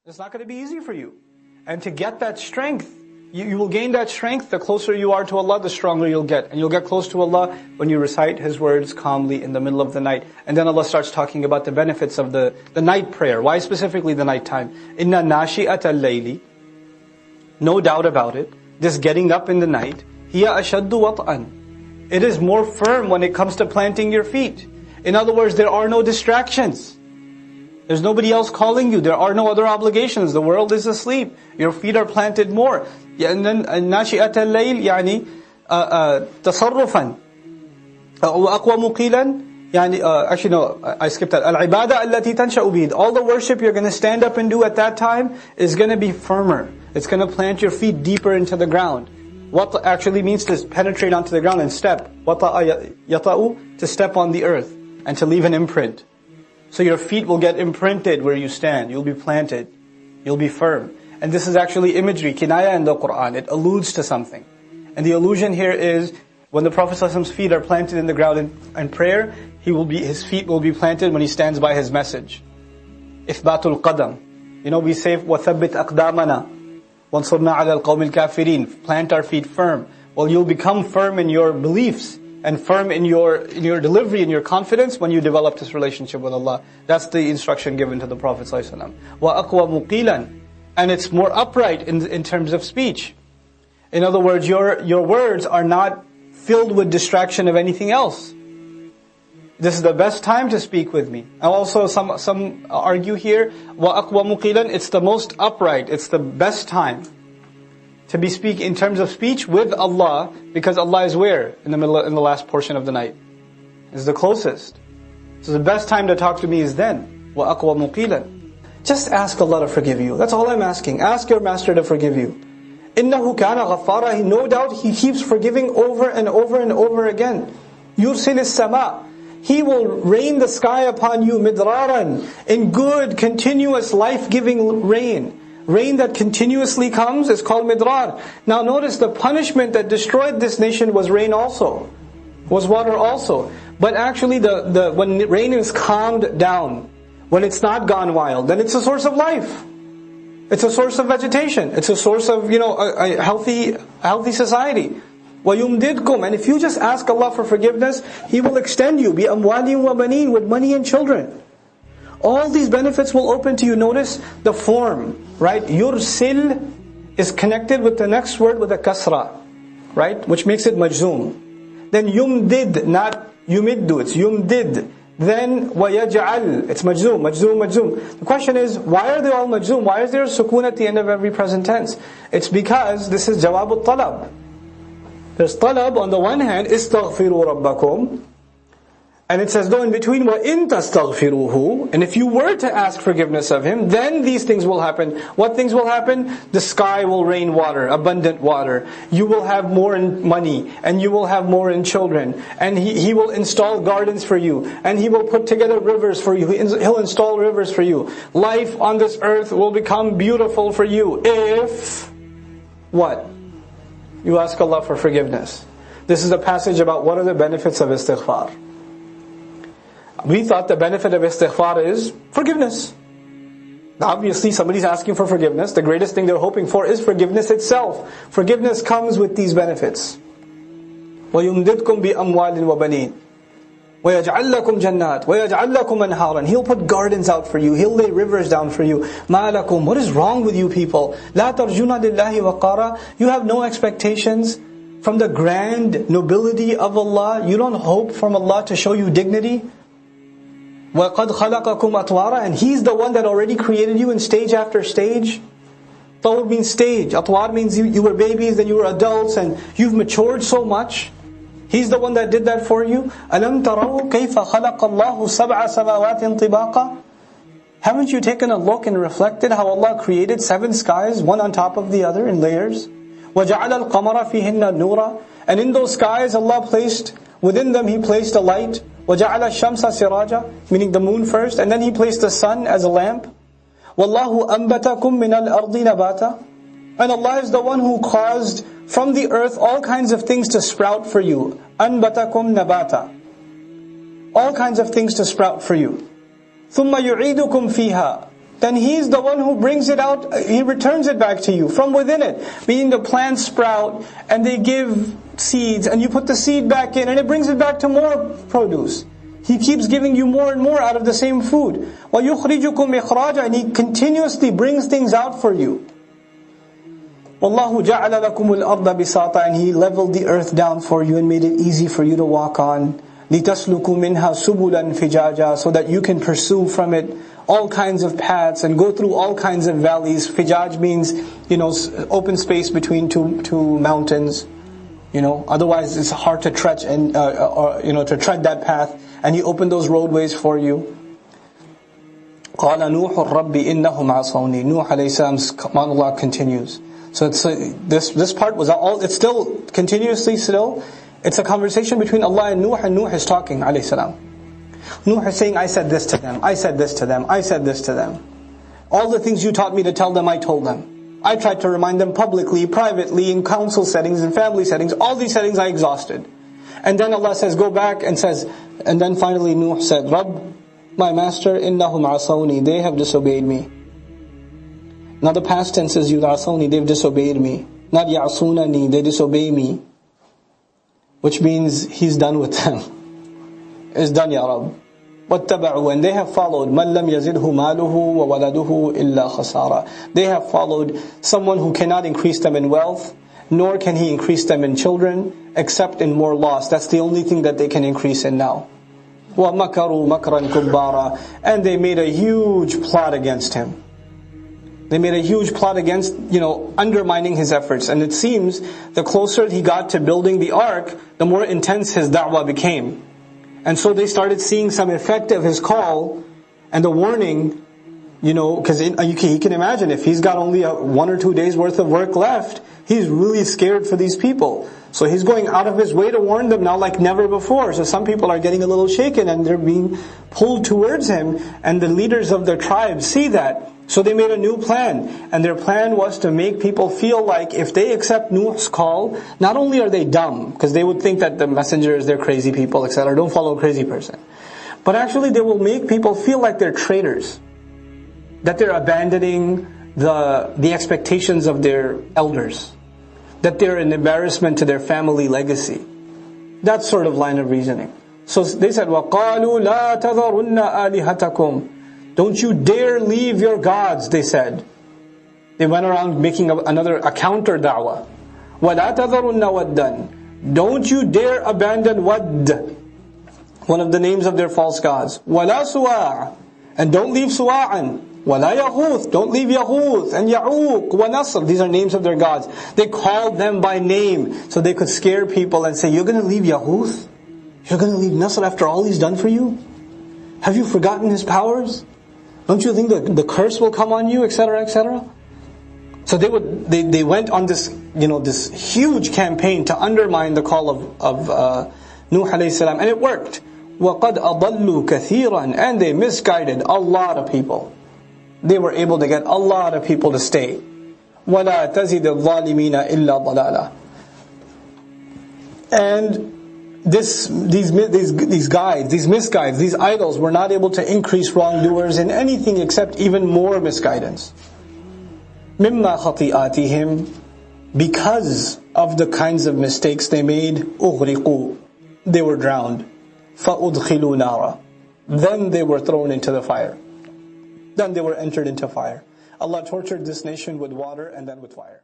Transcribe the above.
It's not going to be easy for you. And to get that strength, you will gain that strength. The closer you are to Allah, the stronger you'll get. And you'll get close to Allah when you recite His words calmly in the middle of the night. And then Allah starts talking about the benefits of the night prayer. Why specifically the night time? Inna nashi'at al-layli. No doubt about it. This getting up in the night. Hiya ashaddu wat'an. It is more firm when it comes to planting your feet. In other words, there are no distractions. There's nobody else calling you. There are no other obligations. The world is asleep. Your feet are planted more. And then ناشئة الليل يعني تصرفا وأقوى مقيلا يعني actually no, I skipped that. العبادة التي تنشأ به. All the worship you're going to stand up and do at that time is going to be firmer. It's going to plant your feet deeper into the ground. What actually means to penetrate onto the ground and step. وَطَأَ يَطَأُ, to step on the earth and to leave an imprint. So your feet will get imprinted where you stand. You'll be planted. You'll be firm. And this is actually imagery, kinaya in the Qur'an. It alludes to something. And the allusion here is, when the Prophet ﷺ's feet are planted in the ground in prayer, his feet will be planted when he stands by his message. إِثْبَاتُ الْقَدَمِ. You know, we say, وَثَبِّتْ أَقْدَامَنَا وَانْصُرْنَا عَلَى الْقَوْمِ الْكَافِرِينَ. Plant our feet firm. Well, you'll become firm in your beliefs and firm in your delivery, in your confidence when you develop this relationship with Allah. That's the instruction given to the Prophet ﷺ. وَأَقْوَى مُقِيلًا. And it's more upright in terms of speech. In other words, your words are not filled with distraction of anything else. This is the best time to speak with me. And also some argue here, وَأَقْوَى مُقِيلًا, it's the most upright, it's the best time to be speaking in terms of speech with Allah, because Allah is where? In the last portion of the night. It's the closest. So the best time to talk to me is then. وَأَقْوَى مُقِيلًا. Just ask Allah to forgive you. That's all I'm asking. Ask your master to forgive you. إِنَّهُ كَانَ غَفَّارًا. No doubt He keeps forgiving over and over and over again. يُرْسِلِ السَّمَاء. He will rain the sky upon you midraran, in good, continuous, life-giving rain. Rain that continuously comes is called midrar. Now notice the punishment that destroyed this nation was rain also. Was water also. But actually when rain is calmed down, when it's not gone wild, then it's a source of life. It's a source of vegetation. It's a source of, a healthy society. وَيُمْدِدْكُمْ. And if you just ask Allah for forgiveness, He will extend you. بِأَمْوَالٍ وَبَنِينَ. With money and children. All these benefits will open to you. Notice the form, right? Yursil is connected with the next word with a kasra, right? Which makes it majzoom. Then yumdid, not yumiddu, it's yumdid. Then وَيَجْعَلْ, it's majzoom, majzoom, majzoom. The question is, why are they all majzoom? Why is there a sukoon at the end of every present tense? It's because this is jawab al-talab. There's talab on the one hand, istaghfiru rabbakum. And it says, though in between, وَإِن تَسْتَغْفِرُوهُ. And if you were to ask forgiveness of Him, then these things will happen. What things will happen? The sky will rain water, abundant water. You will have more in money, and you will have more in children. And He will install gardens for you. And He will put together rivers for you. He'll install rivers for you. Life on this earth will become beautiful for you. If, what? You ask Allah for forgiveness. This is a passage about what are the benefits of istighfar. We thought the benefit of istighfar is forgiveness. Obviously somebody's asking for forgiveness. The greatest thing they're hoping for is forgiveness itself. Forgiveness comes with these benefits. وَيُمْدِدْكُمْ بِأَمْوَالٍ وَبَنِينَ وَيَجْعَلْ لَكُمْ جَنَّاتٍ وَيَجْعَلْ لَكُمْ أَنْهَارًا. He'll put gardens out for you. He'll lay rivers down for you. مَا لَكُمْ. What is wrong with you people? لَا تَرْجُونَ لِلَّهِ وَقَارًا. You have no expectations from the grand nobility of Allah. You don't hope from Allah to show you dignity. وَقَدْ خَلَقَكُمْ أَطْوَارًا. And He's the one that already created you in stage after stage. Tawr means stage. Atwar means you were babies, then you were adults, and you've matured so much. He's the one that did that for you. أَلَمْ تَرَوْا كَيْفَ خَلَقَ اللَّهُ سَبْعَ سَمَاوَاتٍ طِبَاقًا. Haven't you taken a look and reflected how Allah created 7 skies, one on top of the other in layers? وَجَعَلَ الْقَمَرَ فِيهِنَّ نُورًا. And in those skies Allah placed, within them He placed a light. وَجَعَلَ الشَّمْسَ سِرَاجًا, meaning the moon first, and then He placed the sun as a lamp. وَاللَّهُ أَنْبَتَكُم مِّنَ الْأَرْضِ نَبَاتًا. And Allah is the one who caused from the earth all kinds of things to sprout for you. أَنْبَتَكُم نَبَاتًا. All kinds of things to sprout for you. ثُمَّ يُعِيدُكُم فِيهَا. then He's the one who brings it out, He returns it back to you from within it. Meaning the plants sprout and they give seeds and you put the seed back in and it brings it back to more produce. He keeps giving you more and more out of the same food. وَيُخْرِجُكُمْ إِخْرَاجًا, and He continuously brings things out for you. وَاللَّهُ جَعَلَ لَكُمُ الْأَرْضَ بِسَاطًا, and He leveled the earth down for you and made it easy for you to walk on. لِتَسْلُكُوا مِنْهَا سُبُلًا فِجَاجًا, so that you can pursue from it all kinds of paths and go through all kinds of valleys. Fijaj means, open space between two mountains. Otherwise it's hard to tread and to tread that path. And He opened those roadways for you. قَالَ نُوحُ الرَّبِّ إِنَّهُمْ عَصَوْنِي. Nuh alayhi salam's monologue continues. So this part was all. It's still continuously still. It's a conversation between Allah and Nuh is talking alayhi salam. Nuh is saying, I said this to them, I said this to them, I said this to them. All the things you taught me to tell them, I told them. I tried to remind them publicly, privately, in council settings, in family settings. All these settings I exhausted. And then Allah says, go back and says, and then finally Nuh said, Rabb, my master, innahum asawni, they have disobeyed me. Now the past tense is asawni, they've disobeyed me. Not ya'sunani, they disobey me. Which means He's done with them. It's done, Ya Rabb. وَاتَّبَعُوا, and they have followed مَنْ لَمْ يَزِدْهُ مَالُهُ وَوَلَدُهُ إِلَّا خَسَارًا. They have followed someone who cannot increase them in wealth, nor can he increase them in children, except in more loss. That's the only thing that they can increase in now. وَمَكَرُوا مَكْرًا كُبَّارًا, and they made a huge plot against him. They made a huge plot against, undermining his efforts. And it seems the closer he got to building the ark, the more intense his da'wah became. And so they started seeing some effect of his call and the warning, because he can imagine if he's got only 1 or 2 days worth of work left, he's really scared for these people. So he's going out of his way to warn them now like never before. So some people are getting a little shaken and they're being pulled towards him, and the leaders of their tribes see that. So they made a new plan, and their plan was to make people feel like if they accept Nuh's call, not only are they dumb, because they would think that the messengers, they're crazy people, etc. Don't follow a crazy person. But actually they will make people feel like they're traitors. That they're abandoning the expectations of their elders. That they're an embarrassment to their family legacy. That sort of line of reasoning. So they said, وَقَالُوا لَا تَذَرُنَّ آلِهَتَكُمْ. Don't you dare leave your gods, they said. They went around making a counter da'wah. وَلَا تَذَرُنَّ وَدًّا. Don't you dare abandon Wadd, one of the names of their false gods. وَلَا سُوَاعًا. And don't leave Suwa'an. وَلَا يَغُوث. Don't leave Yaghuth and Ya'uq وَنَصr. These are names of their gods. They called them by name so they could scare people and say, you're going to leave Yaghuth? You're going to leave Nasr after all He's done for you? Have you forgotten His powers? Don't you think the curse will come on you, etc., etc.? So they went on this this huge campaign to undermine the call of Nuh alayhi salam, and it worked. وَقَدْ أَضَلُّوا كَثِيرًا, and they misguided a lot of people. They were able to get a lot of people to stay. وَلَا تَزِدِ الظَّالِمِينَ إِلَّا ضَلَالًا. And these guides, these misguides, these idols were not able to increase wrongdoers in anything except even more misguidance. مِمَّا خَطِئَاتِهِمْ, because of the kinds of mistakes they made, أُغْرِقُوا, they were drowned. فَأُدْخِلُوا نَارًا, then they were thrown into the fire. Then they were entered into fire. Allah tortured this nation with water and then with fire.